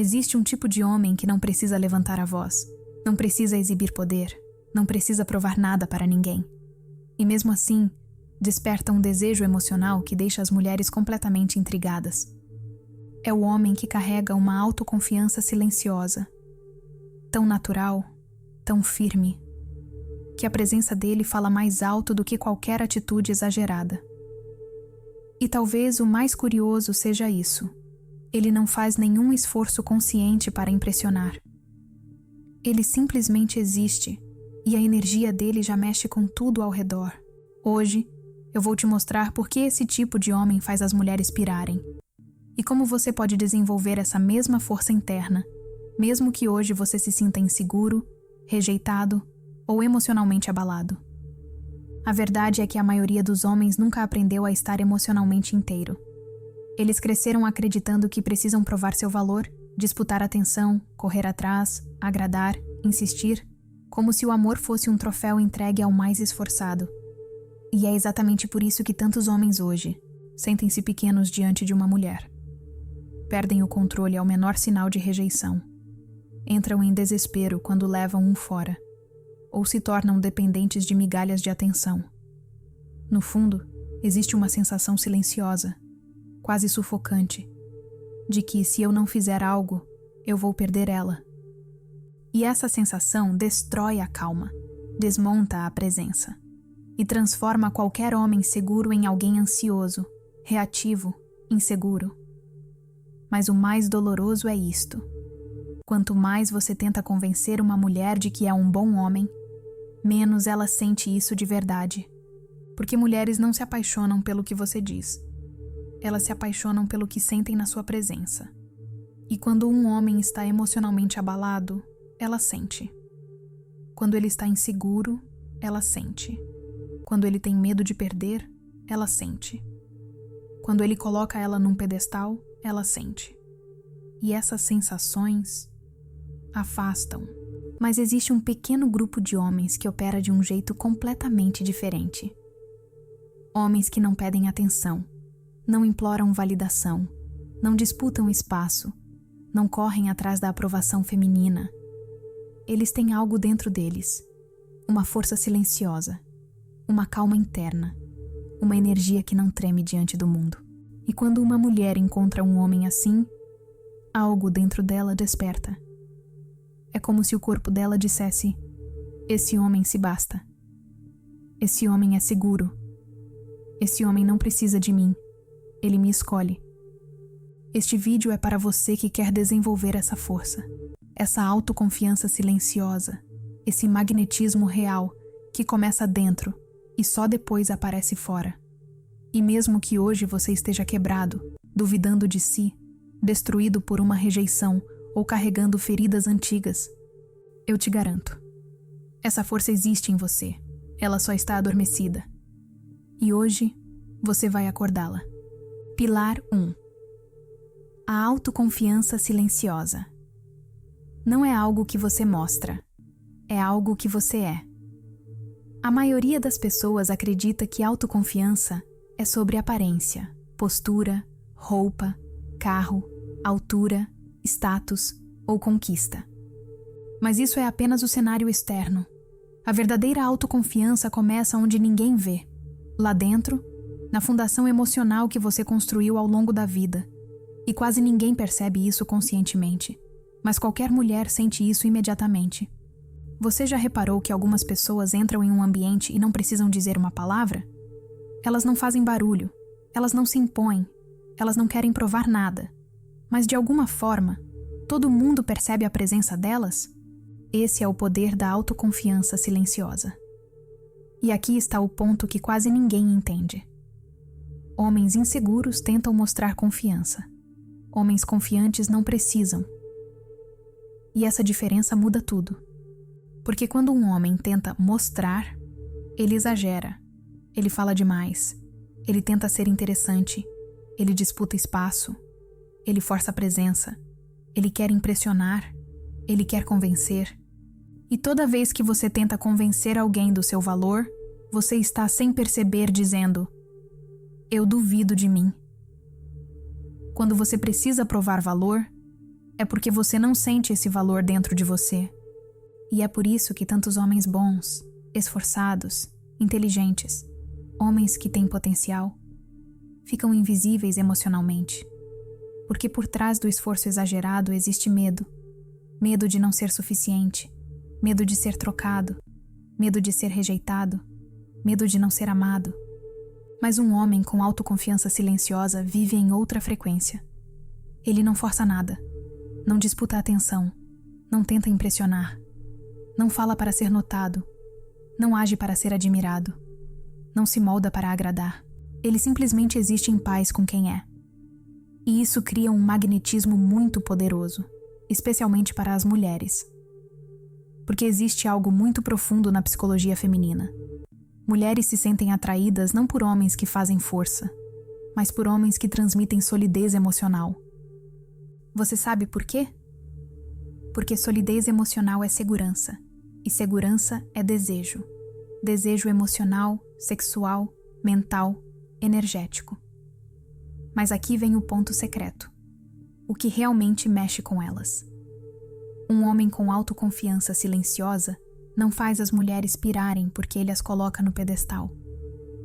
Existe um tipo de homem que não precisa levantar a voz, não precisa exibir poder, não precisa provar nada para ninguém. E mesmo assim, desperta um desejo emocional que deixa as mulheres completamente intrigadas. É o homem que carrega uma autoconfiança silenciosa, tão natural, tão firme, que a presença dele fala mais alto do que qualquer atitude exagerada. E talvez o mais curioso seja isso: ele não faz nenhum esforço consciente para impressionar. Ele simplesmente existe, e a energia dele já mexe com tudo ao redor. Hoje, eu vou te mostrar por que esse tipo de homem faz as mulheres pirarem, e como você pode desenvolver essa mesma força interna, mesmo que hoje você se sinta inseguro, rejeitado ou emocionalmente abalado. A verdade é que a maioria dos homens nunca aprendeu a estar emocionalmente inteiro. Eles cresceram acreditando que precisam provar seu valor, disputar atenção, correr atrás, agradar, insistir, como se o amor fosse um troféu entregue ao mais esforçado. E é exatamente por isso que tantos homens hoje sentem-se pequenos diante de uma mulher. Perdem o controle ao menor sinal de rejeição. Entram em desespero quando levam um fora, ou se tornam dependentes de migalhas de atenção. No fundo, existe uma sensação silenciosa, quase sufocante, de que se eu não fizer algo, eu vou perder ela. E essa sensação destrói a calma, desmonta a presença, e transforma qualquer homem seguro em alguém ansioso, reativo, inseguro. Mas o mais doloroso é isto: quanto mais você tenta convencer uma mulher de que é um bom homem, menos ela sente isso de verdade. Porque mulheres não se apaixonam pelo que você diz. Elas se apaixonam pelo que sentem na sua presença. E quando um homem está emocionalmente abalado, ela sente. Quando ele está inseguro, ela sente. Quando ele tem medo de perder, ela sente. Quando ele coloca ela num pedestal, ela sente. E essas sensações afastam. Mas existe um pequeno grupo de homens que opera de um jeito completamente diferente. Homens que não pedem atenção, não imploram validação, não disputam espaço, não correm atrás da aprovação feminina. Eles têm algo dentro deles, uma força silenciosa, uma calma interna, uma energia que não treme diante do mundo. E quando uma mulher encontra um homem assim, algo dentro dela desperta. É como se o corpo dela dissesse: esse homem se basta. Esse homem é seguro. Esse homem não precisa de mim. Ele me escolhe. Este vídeo é para você que quer desenvolver essa força, essa autoconfiança silenciosa, esse magnetismo real que começa dentro e só depois aparece fora. E mesmo que hoje você esteja quebrado, duvidando de si, destruído por uma rejeição ou carregando feridas antigas, eu te garanto, essa força existe em você, ela só está adormecida. E hoje, você vai acordá-la. Pilar 1. A autoconfiança silenciosa. Não é algo que você mostra, é algo que você é. A maioria das pessoas acredita que autoconfiança é sobre aparência, postura, roupa, carro, altura, status ou conquista. Mas isso é apenas o cenário externo. A verdadeira autoconfiança começa onde ninguém vê, lá dentro, na fundação emocional que você construiu ao longo da vida. E quase ninguém percebe isso conscientemente, mas qualquer mulher sente isso imediatamente. Você já reparou que algumas pessoas entram em um ambiente e não precisam dizer uma palavra? Elas não fazem barulho, elas não se impõem, elas não querem provar nada. Mas de alguma forma, todo mundo percebe a presença delas? Esse é o poder da autoconfiança silenciosa. E aqui está o ponto que quase ninguém entende. Homens inseguros tentam mostrar confiança. Homens confiantes não precisam. E essa diferença muda tudo. Porque quando um homem tenta mostrar, ele exagera, ele fala demais, ele tenta ser interessante, ele disputa espaço, ele força a presença, ele quer impressionar, ele quer convencer. E toda vez que você tenta convencer alguém do seu valor, você está sem perceber dizendo: eu duvido de mim. Quando você precisa provar valor, É porque você não sente esse valor dentro de você. E é por isso que tantos homens bons, esforçados, inteligentes, homens que têm potencial, ficam invisíveis emocionalmente. Porque por trás do esforço exagerado existe medo. Medo de não ser suficiente, medo de ser trocado, medo de ser rejeitado, medo de não ser amado. Mas um homem com autoconfiança silenciosa vive em outra frequência. Ele não força nada, não disputa atenção, não tenta impressionar, não fala para ser notado, não age para ser admirado, não se molda para agradar. Ele simplesmente existe em paz com quem é. E isso cria um magnetismo muito poderoso, especialmente para as mulheres. Porque existe algo muito profundo na psicologia feminina. Mulheres se sentem atraídas não por homens que fazem força, mas por homens que transmitem solidez emocional. Você sabe por quê? Porque solidez emocional é segurança, e segurança é desejo. Desejo emocional, sexual, mental, energético. Mas aqui vem o ponto secreto. O que realmente mexe com elas. Um homem com autoconfiança silenciosa não faz as mulheres pirarem porque ele as coloca no pedestal.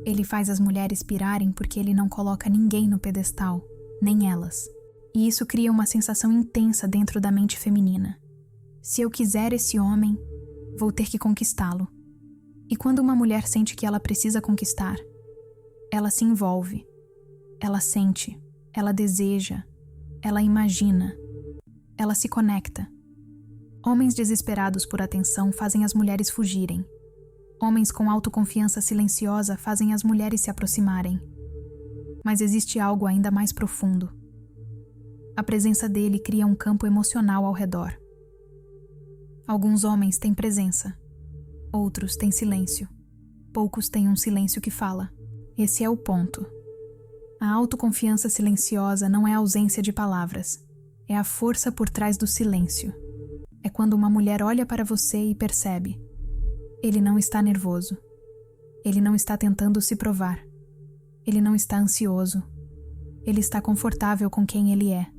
Ele faz as mulheres pirarem porque ele não coloca ninguém no pedestal, nem elas. E isso cria uma sensação intensa dentro da mente feminina. Se eu quiser esse homem, vou ter que conquistá-lo. E quando uma mulher sente que ela precisa conquistar, ela se envolve, ela sente, ela deseja, ela imagina, ela se conecta. Homens desesperados por atenção fazem as mulheres fugirem. Homens com autoconfiança silenciosa fazem as mulheres se aproximarem. Mas existe algo ainda mais profundo. A presença dele cria um campo emocional ao redor. Alguns homens têm presença, outros têm silêncio. Poucos têm um silêncio que fala. Esse é o ponto. A autoconfiança silenciosa não é a ausência de palavras, é a força por trás do silêncio. É quando uma mulher olha para você e percebe. Ele não está nervoso. Ele não está tentando se provar. Ele não está ansioso. Ele está confortável com quem ele é.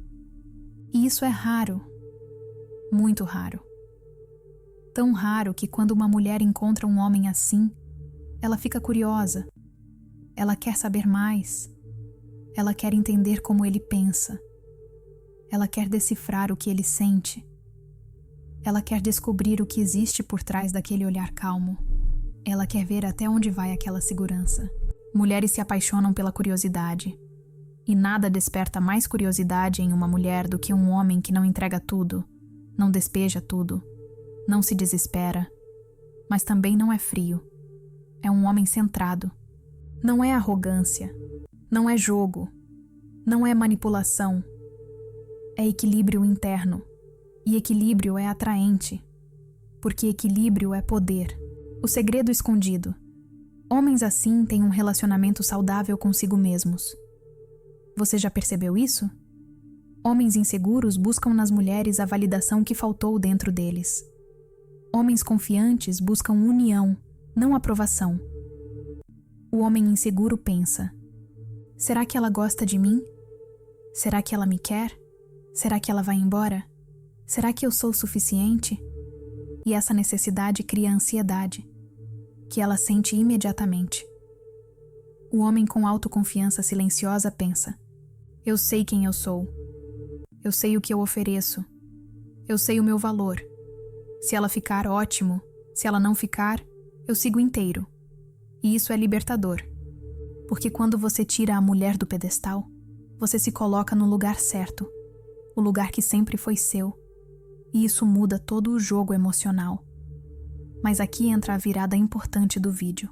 E isso é raro. Muito raro. Tão raro que quando uma mulher encontra um homem assim, ela fica curiosa. Ela quer saber mais. Ela quer entender como ele pensa. Ela quer decifrar o que ele sente. Ela quer descobrir o que existe por trás daquele olhar calmo. Ela quer ver até onde vai aquela segurança. Mulheres se apaixonam pela curiosidade. E nada desperta mais curiosidade em uma mulher do que um homem que não entrega tudo, não despeja tudo, não se desespera, mas também não é frio. É um homem centrado. Não é arrogância, não é jogo, não é manipulação. É equilíbrio interno. E equilíbrio é atraente, porque equilíbrio é poder. O segredo escondido. Homens assim têm um relacionamento saudável consigo mesmos. Você já percebeu isso? Homens inseguros buscam nas mulheres a validação que faltou dentro deles. Homens confiantes buscam união, não aprovação. O homem inseguro pensa: será que ela gosta de mim? Será que ela me quer? Será que ela vai embora? Será que eu sou suficiente? E essa necessidade cria ansiedade, que ela sente imediatamente. O homem com autoconfiança silenciosa pensa: eu sei quem eu sou. Eu sei o que eu ofereço. Eu sei o meu valor. Se ela ficar, ótimo. Se ela não ficar, eu sigo inteiro. E isso é libertador. Porque quando você tira a mulher do pedestal, você se coloca no lugar certo, o lugar que sempre foi seu. E isso muda todo o jogo emocional. Mas aqui entra a virada importante do vídeo.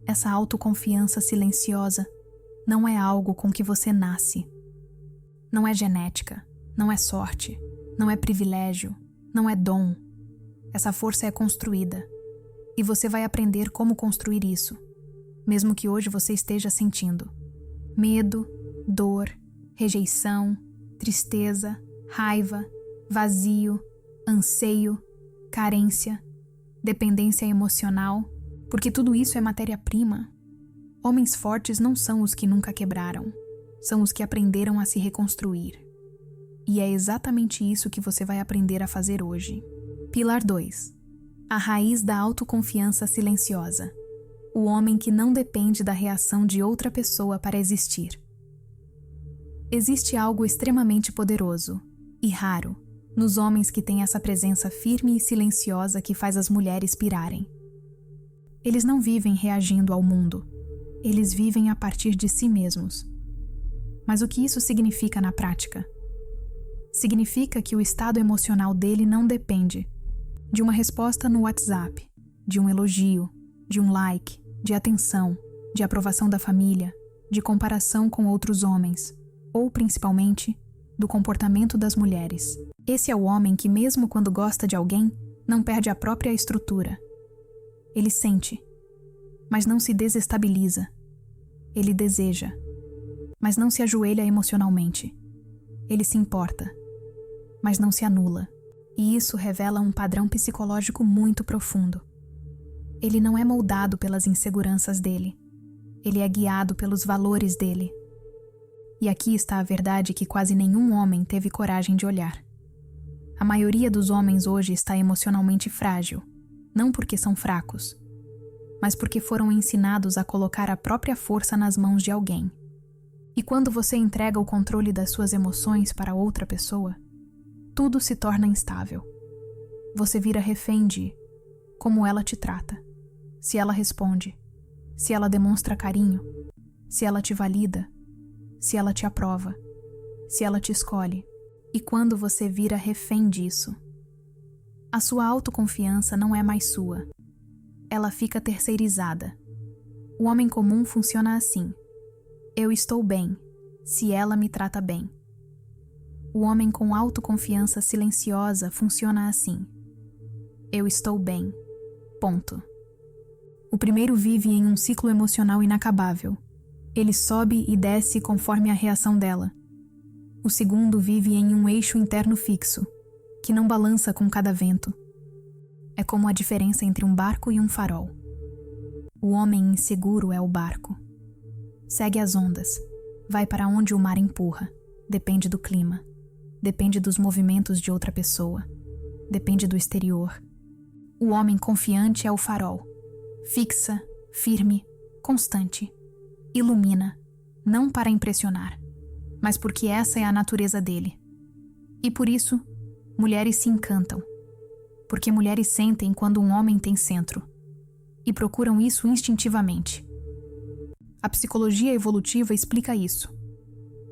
Essa autoconfiança silenciosa não é algo com que você nasce. Não é genética, não é sorte, não é privilégio, não é dom. Essa força é construída. E você vai aprender como construir isso, mesmo que hoje você esteja sentindo medo, dor, rejeição, tristeza, raiva, vazio, anseio, carência, dependência emocional, porque tudo isso é matéria-prima. Homens fortes não são os que nunca quebraram, são os que aprenderam a se reconstruir. E é exatamente isso que você vai aprender a fazer hoje. Pilar 2. A raiz da autoconfiança silenciosa. O homem que não depende da reação de outra pessoa para existir. Existe algo extremamente poderoso e raro nos homens que têm essa presença firme e silenciosa que faz as mulheres pirarem. Eles não vivem reagindo ao mundo. Eles vivem a partir de si mesmos. Mas o que isso significa na prática? Significa que o estado emocional dele não depende de uma resposta no WhatsApp, de um elogio, de um like, de atenção, de aprovação da família, de comparação com outros homens, ou principalmente, do comportamento das mulheres. Esse é o homem que, mesmo quando gosta de alguém, não perde a própria estrutura. Ele sente, mas não se desestabiliza. Ele deseja, mas não se ajoelha emocionalmente. Ele se importa, mas não se anula. E isso revela um padrão psicológico muito profundo. Ele não é moldado pelas inseguranças dele. Ele é guiado pelos valores dele. E aqui está a verdade que quase nenhum homem teve coragem de olhar. A maioria dos homens hoje está emocionalmente frágil, não porque são fracos, mas porque foram ensinados a colocar a própria força nas mãos de alguém. E quando você entrega o controle das suas emoções para outra pessoa, tudo se torna instável. Você vira refém de como ela te trata, se ela responde, se ela demonstra carinho, se ela te valida, se ela te aprova, se ela te escolhe. E quando você vira refém disso, a sua autoconfiança não é mais sua. Ela fica terceirizada. O homem comum funciona assim: eu estou bem, se ela me trata bem. O homem com autoconfiança silenciosa funciona assim: eu estou bem, ponto. O primeiro vive em um ciclo emocional inacabável. Ele sobe e desce conforme a reação dela. O segundo vive em um eixo interno fixo, que não balança com cada vento. É como a diferença entre um barco e um farol. O homem inseguro é o barco. Segue as ondas, vai para onde o mar empurra, depende do clima, depende dos movimentos de outra pessoa, depende do exterior. O homem confiante é o farol. Fixa, firme, constante. Ilumina, não para impressionar, mas porque essa é a natureza dele. E por isso, mulheres se encantam. Porque mulheres sentem quando um homem tem centro. E procuram isso instintivamente. A psicologia evolutiva explica isso.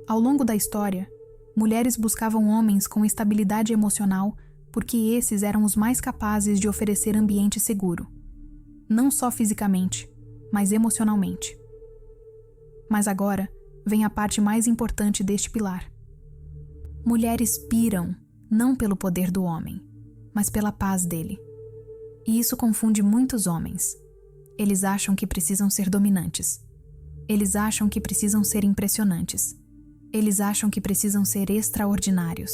Ao longo da história, mulheres buscavam homens com estabilidade emocional porque esses eram os mais capazes de oferecer ambiente seguro. Não só fisicamente, mas emocionalmente. Mas agora vem a parte mais importante deste pilar. Mulheres piram, não pelo poder do homem, mas pela paz dele. E isso confunde muitos homens. Eles acham que precisam ser dominantes. Eles acham que precisam ser impressionantes. Eles acham que precisam ser extraordinários.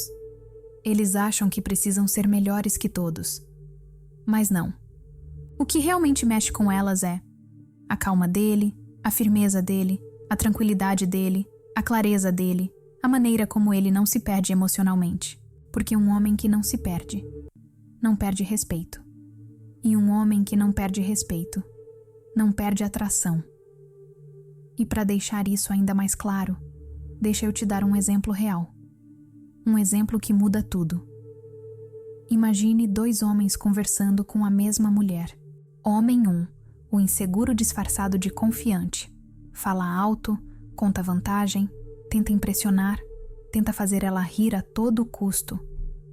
Eles acham que precisam ser melhores que todos. Mas não. O que realmente mexe com elas é a calma dele, a firmeza dele, a tranquilidade dele, a clareza dele, a maneira como ele não se perde emocionalmente. Porque um homem que não se perde, não perde respeito. E um homem que não perde respeito, não perde atração. E para deixar isso ainda mais claro, deixa eu te dar um exemplo real. Um exemplo que muda tudo. Imagine dois homens conversando com a mesma mulher. Homem 1, o inseguro disfarçado de confiante. Fala alto, conta vantagem, tenta impressionar, tenta fazer ela rir a todo custo,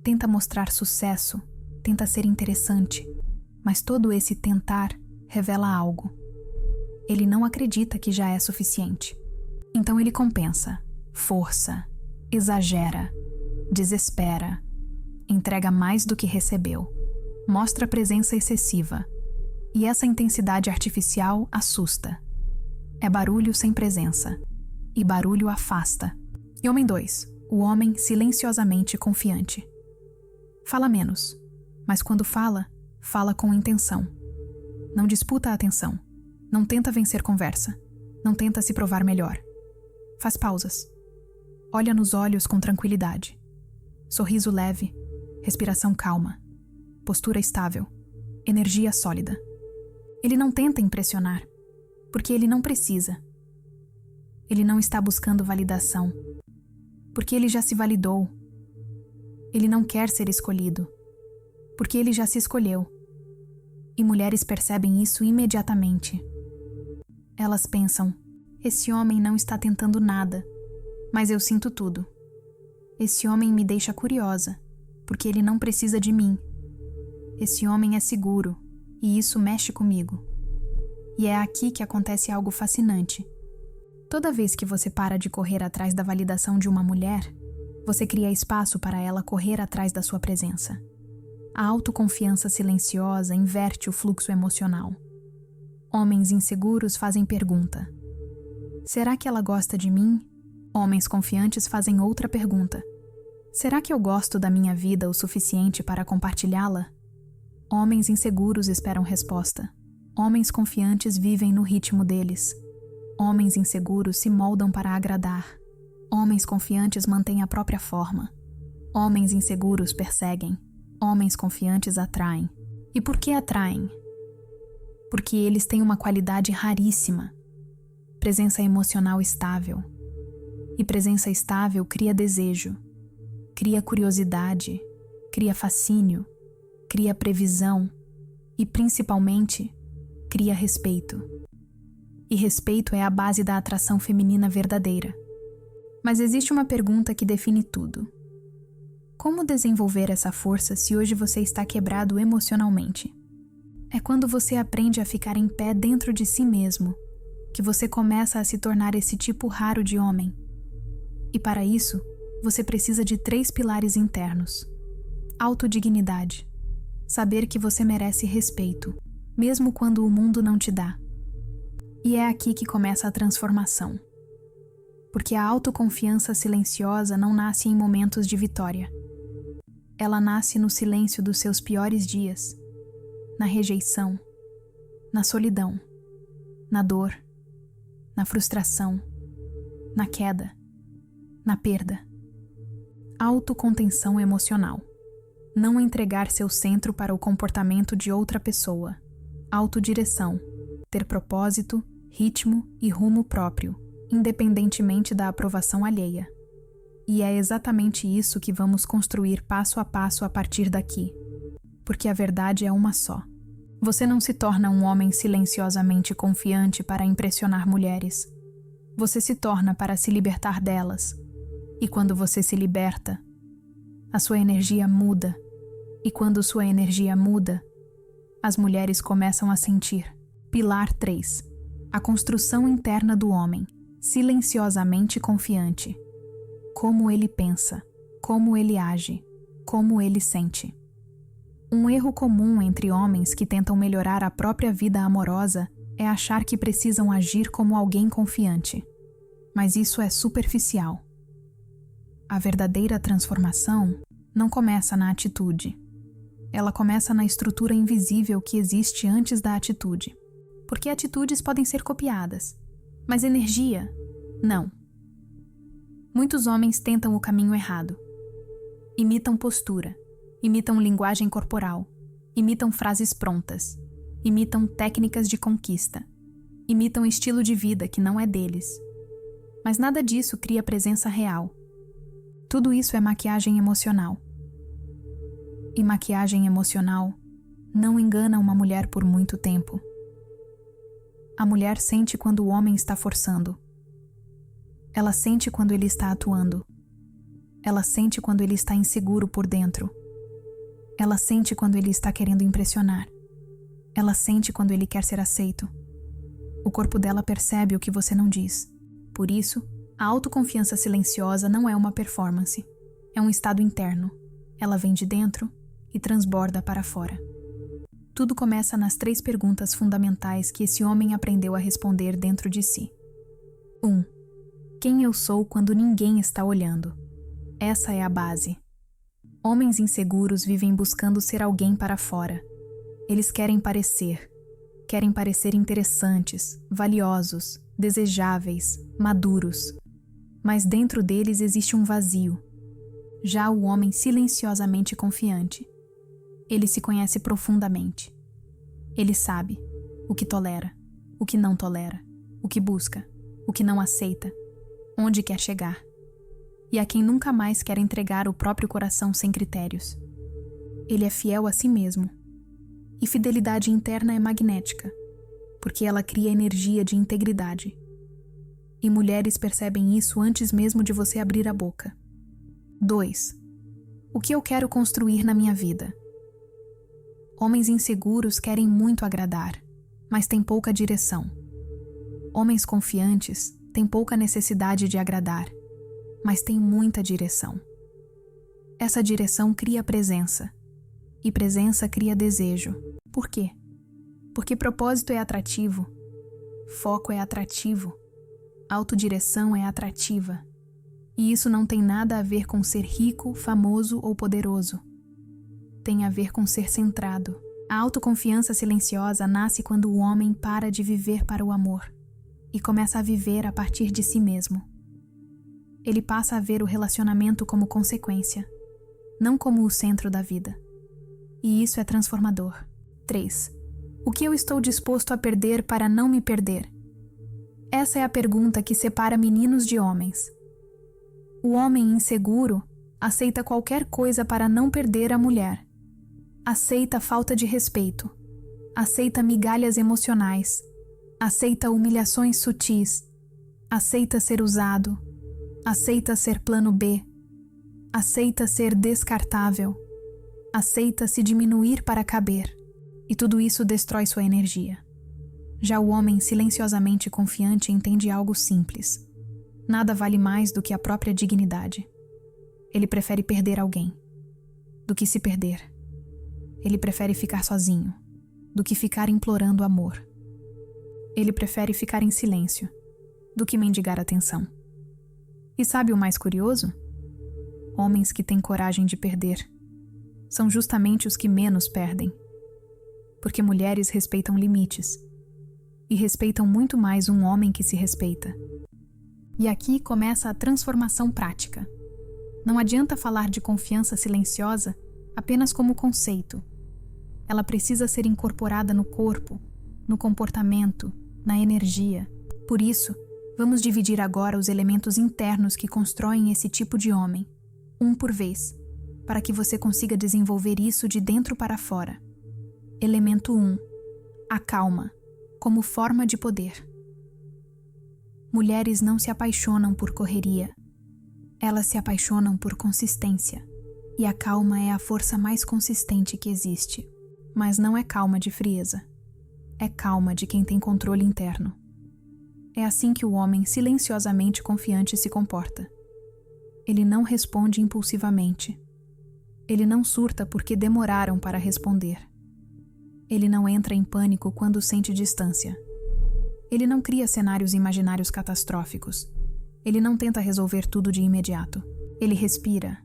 tenta mostrar sucesso, tenta ser interessante, mas todo esse tentar revela algo. Ele não acredita que já é suficiente. Então ele compensa, força, exagera, desespera, entrega mais do que recebeu, mostra presença excessiva. E essa intensidade artificial assusta. É barulho sem presença. E barulho afasta. E homem 2, o homem silenciosamente confiante. Fala menos, mas quando fala, fala com intenção. Não disputa a atenção. Não tenta vencer conversa. Não tenta se provar melhor. Faz pausas. Olha nos olhos com tranquilidade. Sorriso leve, respiração calma, postura estável, energia sólida. Ele não tenta impressionar, porque ele não precisa. Ele não está buscando validação, porque ele já se validou. Ele não quer ser escolhido, porque ele já se escolheu. E mulheres percebem isso imediatamente. Elas pensam: esse homem não está tentando nada, mas eu sinto tudo. Esse homem me deixa curiosa, porque ele não precisa de mim. Esse homem é seguro, e isso mexe comigo. E é aqui que acontece algo fascinante. Toda vez que você para de correr atrás da validação de uma mulher, você cria espaço para ela correr atrás da sua presença. A autoconfiança silenciosa inverte o fluxo emocional. Homens inseguros fazem pergunta: será que ela gosta de mim? Homens confiantes fazem outra pergunta: será que eu gosto da minha vida o suficiente para compartilhá-la? Homens inseguros esperam resposta. Homens confiantes vivem no ritmo deles. Homens inseguros se moldam para agradar. Homens confiantes mantêm a própria forma. Homens inseguros perseguem. Homens confiantes atraem. E por que atraem? Porque eles têm uma qualidade raríssima: presença emocional estável. E presença estável cria desejo, cria curiosidade, cria fascínio, cria previsão e, principalmente, cria respeito. E respeito é a base da atração feminina verdadeira. Mas existe uma pergunta que define tudo. Como desenvolver essa força se hoje você está quebrado emocionalmente? É quando você aprende a ficar em pé dentro de si mesmo, que você começa a se tornar esse tipo raro de homem. E para isso, você precisa de 3 pilares internos. Autodignidade. Saber que você merece respeito, mesmo quando o mundo não te dá. E é aqui que começa a transformação. Porque a autoconfiança silenciosa não nasce em momentos de vitória. Ela nasce no silêncio dos seus piores dias, na rejeição, na solidão, na dor, na frustração, na queda, na perda. Autocontenção emocional. Não entregar seu centro para o comportamento de outra pessoa. Autodireção. Ter propósito, ritmo e rumo próprio, independentemente da aprovação alheia. E é exatamente isso que vamos construir passo a passo a partir daqui. Porque a verdade é uma só. Você não se torna um homem silenciosamente confiante para impressionar mulheres. Você se torna para se libertar delas. E quando você se liberta, a sua energia muda. E quando sua energia muda, as mulheres começam a sentir. Pilar 3. A construção interna do homem, silenciosamente confiante. Como ele pensa, como ele age, como ele sente. Um erro comum entre homens que tentam melhorar a própria vida amorosa é achar que precisam agir como alguém confiante. Mas isso é superficial. A verdadeira transformação não começa na atitude. Ela começa na estrutura invisível que existe antes da atitude. Porque atitudes podem ser copiadas, mas energia, não. Muitos homens tentam o caminho errado. Imitam postura, imitam linguagem corporal, imitam frases prontas, imitam técnicas de conquista, imitam estilo de vida que não é deles. Mas nada disso cria presença real. Tudo isso é maquiagem emocional. E maquiagem emocional não engana uma mulher por muito tempo. A mulher sente quando o homem está forçando. Ela sente quando ele está atuando. Ela sente quando ele está inseguro por dentro. Ela sente quando ele está querendo impressionar. Ela sente quando ele quer ser aceito. O corpo dela percebe o que você não diz. Por isso, a autoconfiança silenciosa não é uma performance. É um estado interno. Ela vem de dentro e transborda para fora. Tudo começa nas 3 perguntas fundamentais que esse homem aprendeu a responder dentro de si. 1. Quem eu sou quando ninguém está olhando? Essa é a base. Homens inseguros vivem buscando ser alguém para fora. Eles querem parecer interessantes, valiosos, desejáveis, maduros. Mas dentro deles existe um vazio. Já o homem silenciosamente confiante, ele se conhece profundamente. Ele sabe o que tolera, o que não tolera, o que busca, o que não aceita, onde quer chegar, e a quem nunca mais quer entregar o próprio coração sem critérios. Ele é fiel a si mesmo. E fidelidade interna é magnética, porque ela cria energia de integridade. E mulheres percebem isso antes mesmo de você abrir a boca. 2. O que eu quero construir na minha vida? Homens inseguros querem muito agradar, mas têm pouca direção. Homens confiantes têm pouca necessidade de agradar, mas têm muita direção. Essa direção cria presença, e presença cria desejo. Por quê? Porque propósito é atrativo, foco é atrativo, autodireção é atrativa. E isso não tem nada a ver com ser rico, famoso ou poderoso. Tem a ver com ser centrado. A autoconfiança silenciosa nasce quando o homem para de viver para o amor e começa a viver a partir de si mesmo. Ele passa a ver o relacionamento como consequência, não como o centro da vida. E isso é transformador. 3. O que eu estou disposto a perder para não me perder? Essa é a pergunta que separa meninos de homens. O homem inseguro aceita qualquer coisa para não perder a mulher. Aceita falta de respeito. Aceita migalhas emocionais. Aceita humilhações sutis. Aceita ser usado. Aceita ser plano B. Aceita ser descartável. Aceita se diminuir para caber. E tudo isso destrói sua energia. Já o homem silenciosamente confiante entende algo simples. Nada vale mais do que a própria dignidade. Ele prefere perder alguém do que se perder. Ele prefere ficar sozinho do que ficar implorando amor. Ele prefere ficar em silêncio do que mendigar atenção. E sabe o mais curioso? Homens que têm coragem de perder são justamente os que menos perdem. Porque mulheres respeitam limites e respeitam muito mais um homem que se respeita. E aqui começa a transformação prática. Não adianta falar de confiança silenciosa apenas como conceito. Ela precisa ser incorporada no corpo, no comportamento, na energia. Por isso, vamos dividir agora os elementos internos que constroem esse tipo de homem, um por vez, para que você consiga desenvolver isso de dentro para fora. Elemento 1. A calma, como forma de poder. Mulheres não se apaixonam por correria. Elas se apaixonam por consistência. E a calma é a força mais consistente que existe. Mas não é calma de frieza. É calma de quem tem controle interno. É assim que o homem silenciosamente confiante se comporta. Ele não responde impulsivamente. Ele não surta porque demoraram para responder. Ele não entra em pânico quando sente distância. Ele não cria cenários imaginários catastróficos. Ele não tenta resolver tudo de imediato. Ele respira.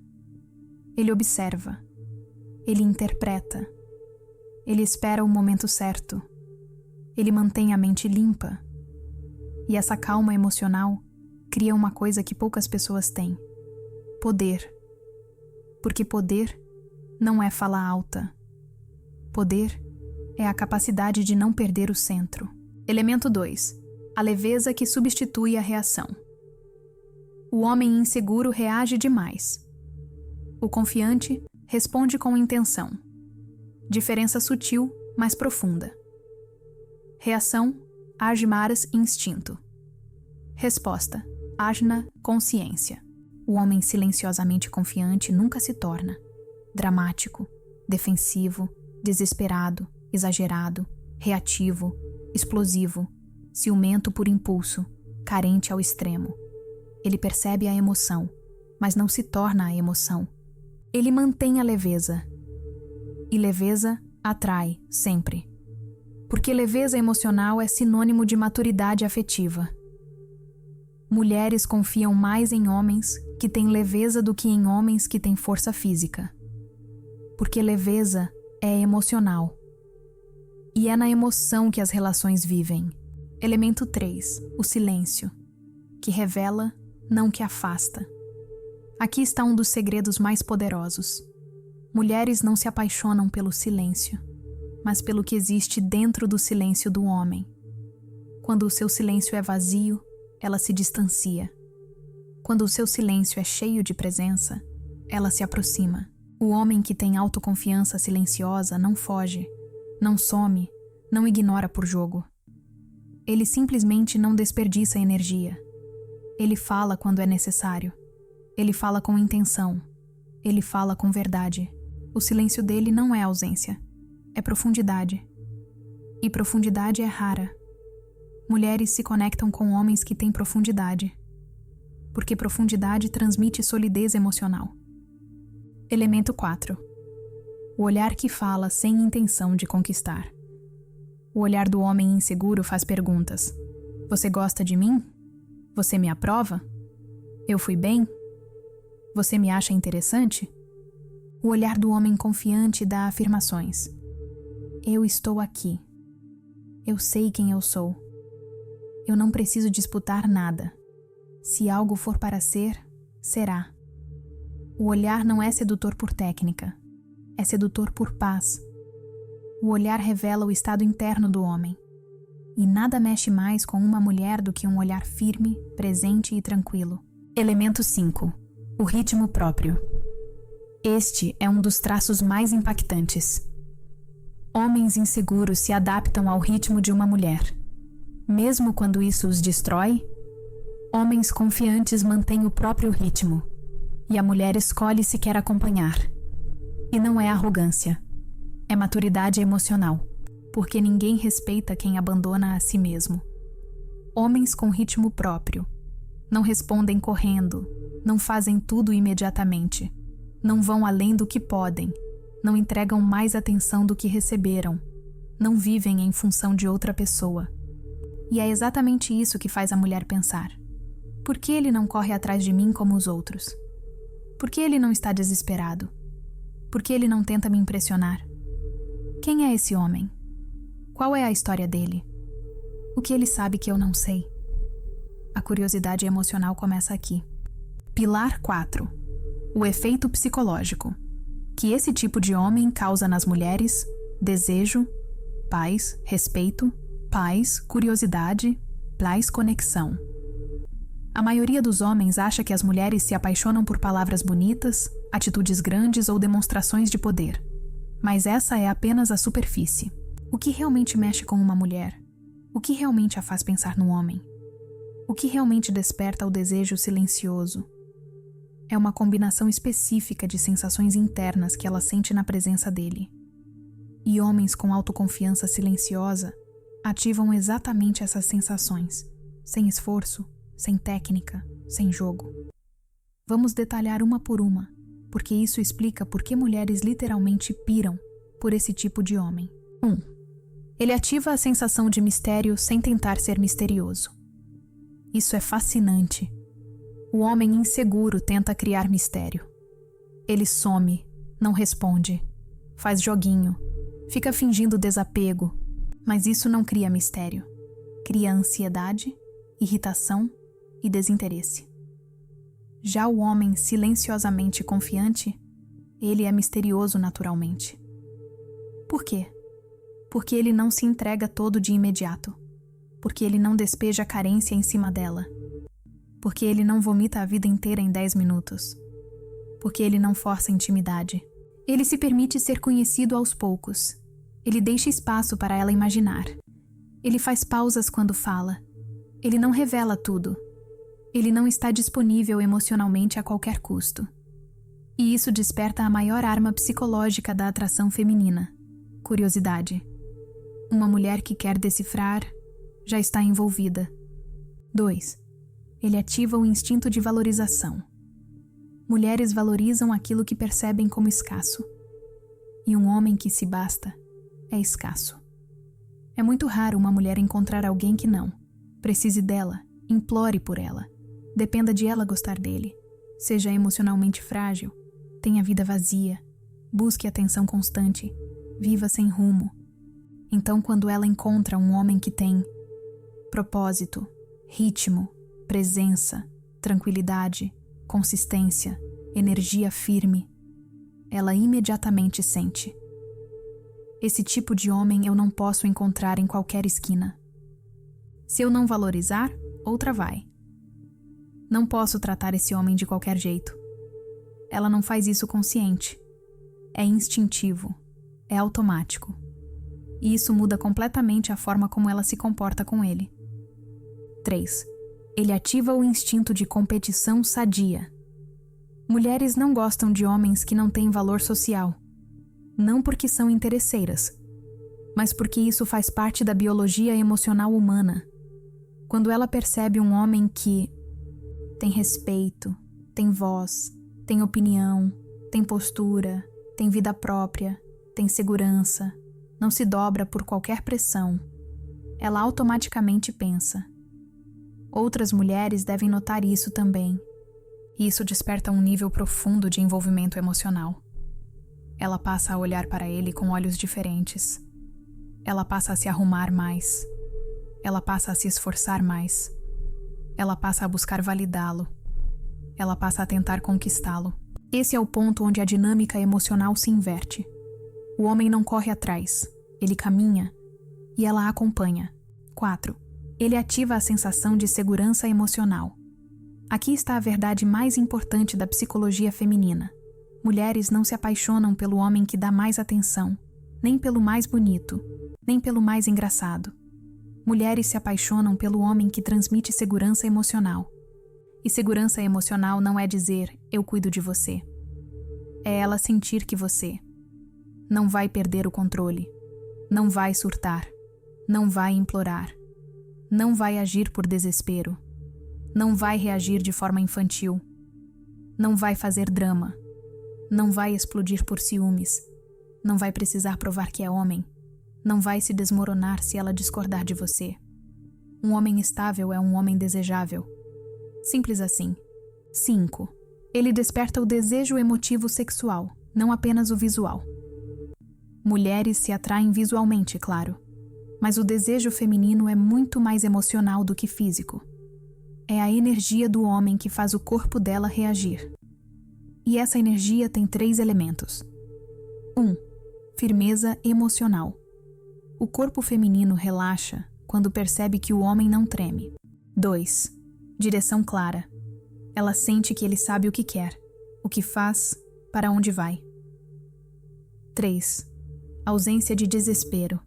Ele observa. Ele interpreta. Ele espera o momento certo. Ele mantém a mente limpa. E essa calma emocional cria uma coisa que poucas pessoas têm: poder. Porque poder não é fala alta. Poder é a capacidade de não perder o centro. Elemento 2. A leveza que substitui a reação. O homem inseguro reage demais. O confiante responde com intenção. Diferença sutil, mas profunda. Reação, ajmaras, instinto. Resposta, ajna, consciência. O homem silenciosamente confiante nunca se torna dramático, defensivo, desesperado, exagerado, reativo, explosivo, ciumento por impulso, carente ao extremo. Ele percebe a emoção, mas não se torna a emoção. Ele mantém a leveza. E leveza atrai, sempre. Porque leveza emocional é sinônimo de maturidade afetiva. Mulheres confiam mais em homens que têm leveza do que em homens que têm força física. Porque leveza é emocional. E é na emoção que as relações vivem. Elemento 3. O silêncio. Que revela, não que afasta. Aqui está um dos segredos mais poderosos. Mulheres não se apaixonam pelo silêncio, mas pelo que existe dentro do silêncio do homem. Quando o seu silêncio é vazio, ela se distancia. Quando o seu silêncio é cheio de presença, ela se aproxima. O homem que tem autoconfiança silenciosa não foge, não some, não ignora por jogo. Ele simplesmente não desperdiça energia. Ele fala quando é necessário. Ele fala com intenção. Ele fala com verdade. O silêncio dele não é ausência, é profundidade. E profundidade é rara. Mulheres se conectam com homens que têm profundidade, porque profundidade transmite solidez emocional. Elemento 4. O olhar que fala sem intenção de conquistar. O olhar do homem inseguro faz perguntas. Você gosta de mim? Você me aprova? Eu fui bem? Você me acha interessante? O olhar do homem confiante dá afirmações. Eu estou aqui. Eu sei quem eu sou. Eu não preciso disputar nada. Se algo for para ser, será. O olhar não é sedutor por técnica. É sedutor por paz. O olhar revela o estado interno do homem. E nada mexe mais com uma mulher do que um olhar firme, presente e tranquilo. Elemento 5. O ritmo próprio. Este é um dos traços mais impactantes. Homens inseguros se adaptam ao ritmo de uma mulher. Mesmo quando isso os destrói, homens confiantes mantêm o próprio ritmo, e a mulher escolhe se quer acompanhar. E não é arrogância, é maturidade emocional, porque ninguém respeita quem abandona a si mesmo. Homens com ritmo próprio não respondem correndo, não fazem tudo imediatamente, não vão além do que podem, não entregam mais atenção do que receberam, não vivem em função de outra pessoa. E é exatamente isso que faz a mulher pensar. Por que ele não corre atrás de mim como os outros? Por que ele não está desesperado? Por que ele não tenta me impressionar? Quem é esse homem? Qual é a história dele? O que ele sabe que eu não sei? A curiosidade emocional começa aqui. Pilar 4. O efeito psicológico. Que esse tipo de homem causa nas mulheres: desejo, paz, respeito, paz, curiosidade, paz, conexão. A maioria dos homens acha que as mulheres se apaixonam por palavras bonitas, atitudes grandes ou demonstrações de poder. Mas essa é apenas a superfície. O que realmente mexe com uma mulher? O que realmente a faz pensar no homem? O que realmente desperta o desejo silencioso? É uma combinação específica de sensações internas que ela sente na presença dele. E homens com autoconfiança silenciosa ativam exatamente essas sensações, sem esforço, sem técnica, sem jogo. Vamos detalhar uma por uma, porque isso explica por que mulheres literalmente piram por esse tipo de homem. 1. Ele ativa a sensação de mistério sem tentar ser misterioso. Isso é fascinante. O homem inseguro tenta criar mistério. Ele some, não responde, faz joguinho, fica fingindo desapego, mas isso não cria mistério. Cria ansiedade, irritação e desinteresse. Já o homem silenciosamente confiante, ele é misterioso naturalmente. Por quê? Porque ele não se entrega todo de imediato. Porque ele não despeja carência em cima dela. Porque ele não vomita a vida inteira em 10 minutos. Porque ele não força intimidade. Ele se permite ser conhecido aos poucos. Ele deixa espaço para ela imaginar. Ele faz pausas quando fala. Ele não revela tudo. Ele não está disponível emocionalmente a qualquer custo. E isso desperta a maior arma psicológica da atração feminina: curiosidade. Uma mulher que quer decifrar já está envolvida. 2. Ele ativa o instinto de valorização. Mulheres valorizam aquilo que percebem como escasso. E um homem que se basta é escasso. É muito raro uma mulher encontrar alguém que não precise dela, implore por ela, dependa de ela gostar dele, seja emocionalmente frágil, tenha vida vazia, busque atenção constante, viva sem rumo. Então, quando ela encontra um homem que tem propósito, ritmo, presença, tranquilidade, consistência, energia firme, ela imediatamente sente. Esse tipo de homem eu não posso encontrar em qualquer esquina. Se eu não valorizar, outra vai. Não posso tratar esse homem de qualquer jeito. Ela não faz isso consciente. É instintivo, é automático. E isso muda completamente a forma como ela se comporta com ele. 3. Ele ativa o instinto de competição sadia. Mulheres não gostam de homens que não têm valor social. Não porque são interesseiras, mas porque isso faz parte da biologia emocional humana. Quando ela percebe um homem que tem respeito, tem voz, tem opinião, tem postura, tem vida própria, tem segurança, não se dobra por qualquer pressão, ela automaticamente pensa: outras mulheres devem notar isso também. E isso desperta um nível profundo de envolvimento emocional. Ela passa a olhar para ele com olhos diferentes. Ela passa a se arrumar mais. Ela passa a se esforçar mais. Ela passa a buscar validá-lo. Ela passa a tentar conquistá-lo. Esse é o ponto onde a dinâmica emocional se inverte. O homem não corre atrás, ele caminha e ela acompanha. 4. Ele ativa a sensação de segurança emocional. Aqui está a verdade mais importante da psicologia feminina. Mulheres não se apaixonam pelo homem que dá mais atenção, nem pelo mais bonito, nem pelo mais engraçado. Mulheres se apaixonam pelo homem que transmite segurança emocional. E segurança emocional não é dizer, eu cuido de você. É ela sentir que você não vai perder o controle, não vai surtar, não vai implorar, não vai agir por desespero, não vai reagir de forma infantil, não vai fazer drama, não vai explodir por ciúmes, não vai precisar provar que é homem, não vai se desmoronar se ela discordar de você. Um homem estável é um homem desejável. Simples assim. 5. Ele desperta o desejo emotivo sexual, não apenas o visual. Mulheres se atraem visualmente, claro, mas o desejo feminino é muito mais emocional do que físico. É a energia do homem que faz o corpo dela reagir. E essa energia tem 3 elementos. 1. Firmeza emocional. O corpo feminino relaxa quando percebe que o homem não treme. 2. Direção clara. Ela sente que ele sabe o que quer, o que faz, para onde vai. 3. Ausência de desespero.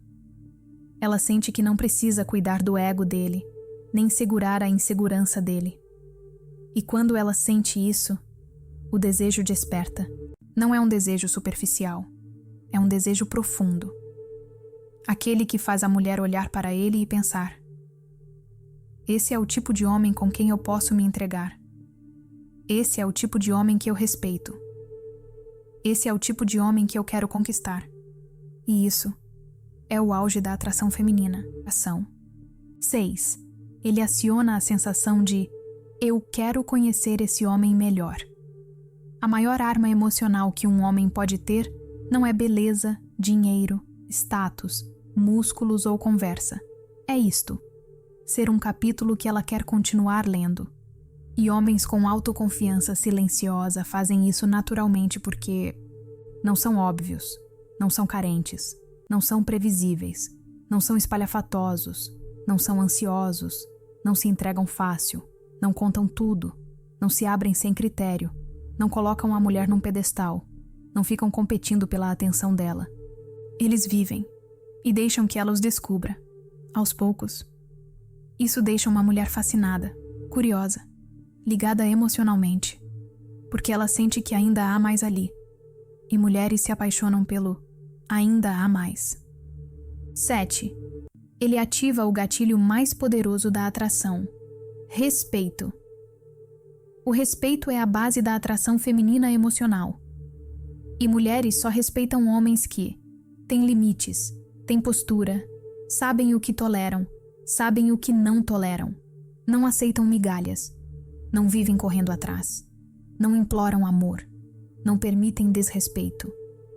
Ela sente que não precisa cuidar do ego dele, nem segurar a insegurança dele. E quando ela sente isso, o desejo desperta. Não é um desejo superficial, é um desejo profundo. Aquele que faz a mulher olhar para ele e pensar: esse é o tipo de homem com quem eu posso me entregar. Esse é o tipo de homem que eu respeito. Esse é o tipo de homem que eu quero conquistar. E isso é o auge da atração feminina. 6. Ele aciona a sensação de eu quero conhecer esse homem melhor. A maior arma emocional que um homem pode ter não é beleza, dinheiro, status, músculos ou conversa. É isto: ser um capítulo que ela quer continuar lendo. E homens com autoconfiança silenciosa fazem isso naturalmente porque não são óbvios, não são carentes, não são previsíveis, não são espalhafatosos, não são ansiosos, não se entregam fácil, não contam tudo, não se abrem sem critério, não colocam a mulher num pedestal, não ficam competindo pela atenção dela. Eles vivem e deixam que ela os descubra, aos poucos. Isso deixa uma mulher fascinada, curiosa, ligada emocionalmente, porque ela sente que ainda há mais ali, e mulheres se apaixonam pelo ainda há mais. 7. Ele ativa o gatilho mais poderoso da atração: respeito. O respeito é a base da atração feminina emocional. E mulheres só respeitam homens que têm limites, têm postura, sabem o que toleram, sabem o que não toleram, não aceitam migalhas, não vivem correndo atrás, não imploram amor, não permitem desrespeito,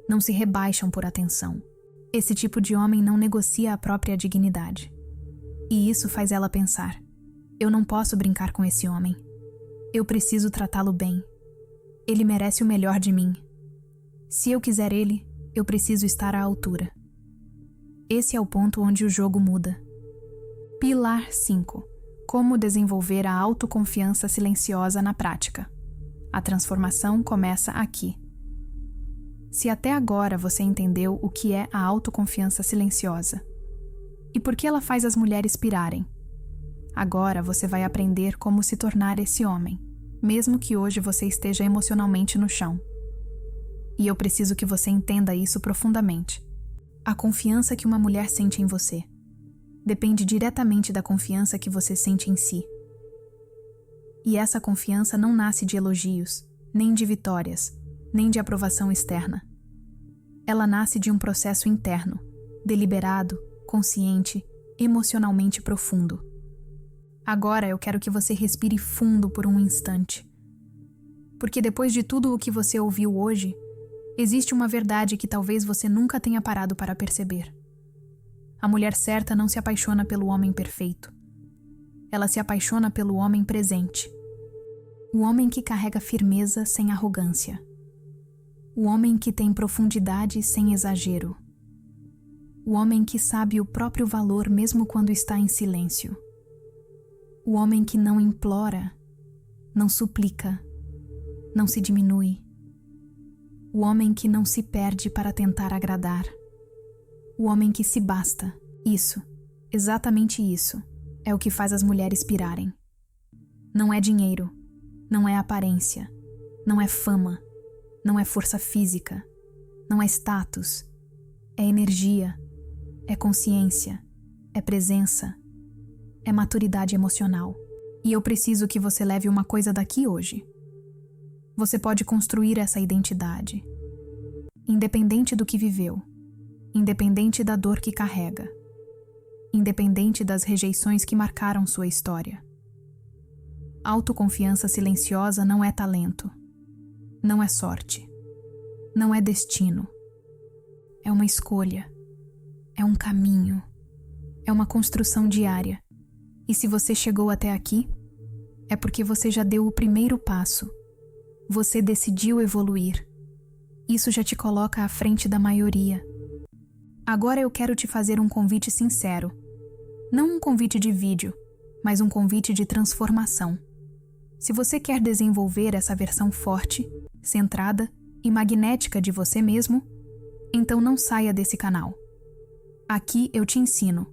não se rebaixam por atenção. Esse tipo de homem não negocia a própria dignidade. E isso faz ela pensar: eu não posso brincar com esse homem. Eu preciso tratá-lo bem. Ele merece o melhor de mim. Se eu quiser ele, eu preciso estar à altura. Esse é o ponto onde o jogo muda. Pilar 5. Como desenvolver a autoconfiança silenciosa na prática. A transformação começa aqui. Se até agora você entendeu o que é a autoconfiança silenciosa e por que ela faz as mulheres pirarem, agora você vai aprender como se tornar esse homem, mesmo que hoje você esteja emocionalmente no chão. E eu preciso que você entenda isso profundamente. A confiança que uma mulher sente em você depende diretamente da confiança que você sente em si. E essa confiança não nasce de elogios, nem de vitórias, nem de aprovação externa. Ela nasce de um processo interno, deliberado, consciente, emocionalmente profundo. Agora eu quero que você respire fundo por um instante. Porque depois de tudo o que você ouviu hoje, existe uma verdade que talvez você nunca tenha parado para perceber. A mulher certa não se apaixona pelo homem perfeito. Ela se apaixona pelo homem presente. O homem que carrega firmeza sem arrogância. O homem que tem profundidade sem exagero. O homem que sabe o próprio valor mesmo quando está em silêncio. O homem que não implora, não suplica, não se diminui. O homem que não se perde para tentar agradar. O homem que se basta. Isso, exatamente isso, é o que faz as mulheres pirarem. Não é dinheiro, não é aparência, não é fama, não é força física, não é status, é energia, é consciência, é presença, é maturidade emocional. E eu preciso que você leve uma coisa daqui hoje. Você pode construir essa identidade, independente do que viveu, independente da dor que carrega, independente das rejeições que marcaram sua história. Autoconfiança silenciosa não é talento, não é sorte, não é destino. É uma escolha, é um caminho, é uma construção diária. E se você chegou até aqui, é porque você já deu o primeiro passo. Você decidiu evoluir. Isso já te coloca à frente da maioria. Agora eu quero te fazer um convite sincero. Não um convite de vídeo, mas um convite de transformação. Se você quer desenvolver essa versão forte, centrada e magnética de você mesmo, então não saia desse canal. Aqui eu te ensino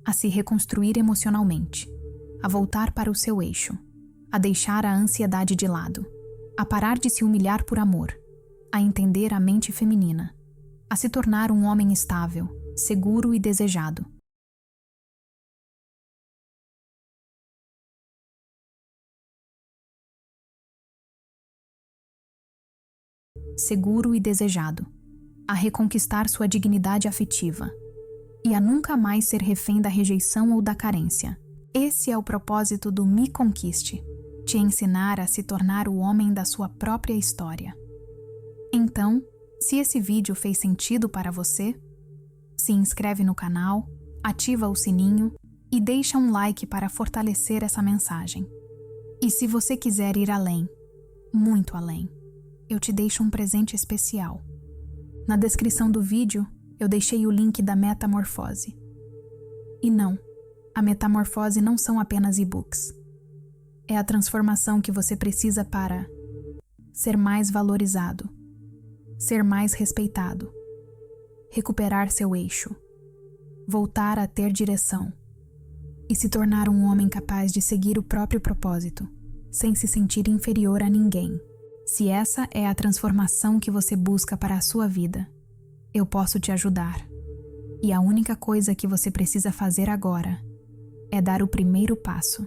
a se reconstruir emocionalmente, a voltar para o seu eixo, a deixar a ansiedade de lado, a parar de se humilhar por amor, a entender a mente feminina, a se tornar um homem estável, seguro e desejado. Seguro e desejado, a reconquistar sua dignidade afetiva e a nunca mais ser refém da rejeição ou da carência. Esse é o propósito do Me Conquiste, te ensinar a se tornar o homem da sua própria história. Então, se esse vídeo fez sentido para você, se inscreve no canal, ativa o sininho e deixa um like para fortalecer essa mensagem. E se você quiser ir além, muito além, eu te deixo um presente especial. Na descrição do vídeo, eu deixei o link da Metamorfose. E não, a Metamorfose não são apenas e-books. É a transformação que você precisa para ser mais valorizado, ser mais respeitado, recuperar seu eixo, voltar a ter direção e se tornar um homem capaz de seguir o próprio propósito, sem se sentir inferior a ninguém. Se essa é a transformação que você busca para a sua vida, eu posso te ajudar. E a única coisa que você precisa fazer agora é dar o primeiro passo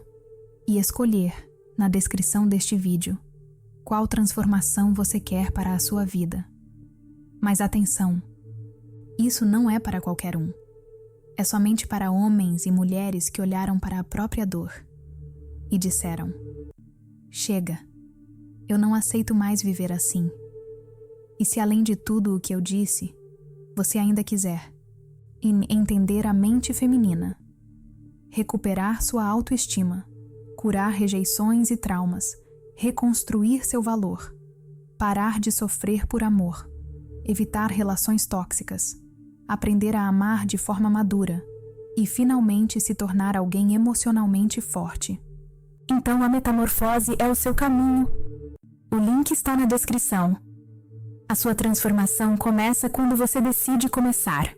e escolher, na descrição deste vídeo, qual transformação você quer para a sua vida. Mas atenção, isso não é para qualquer um. É somente para homens e mulheres que olharam para a própria dor e disseram: chega, eu não aceito mais viver assim. E se além de tudo o que eu disse, você ainda quiser entender a mente feminina, recuperar sua autoestima, curar rejeições e traumas, reconstruir seu valor, parar de sofrer por amor, evitar relações tóxicas, aprender a amar de forma madura e finalmente se tornar alguém emocionalmente forte. Então a metamorfose é o seu caminho. O link está na descrição. A sua transformação começa quando você decide começar.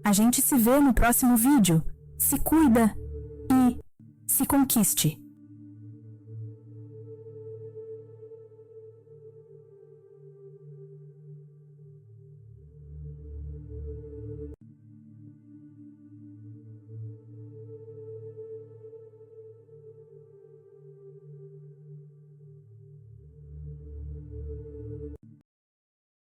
A gente se vê no próximo vídeo. Se cuida e se conquiste.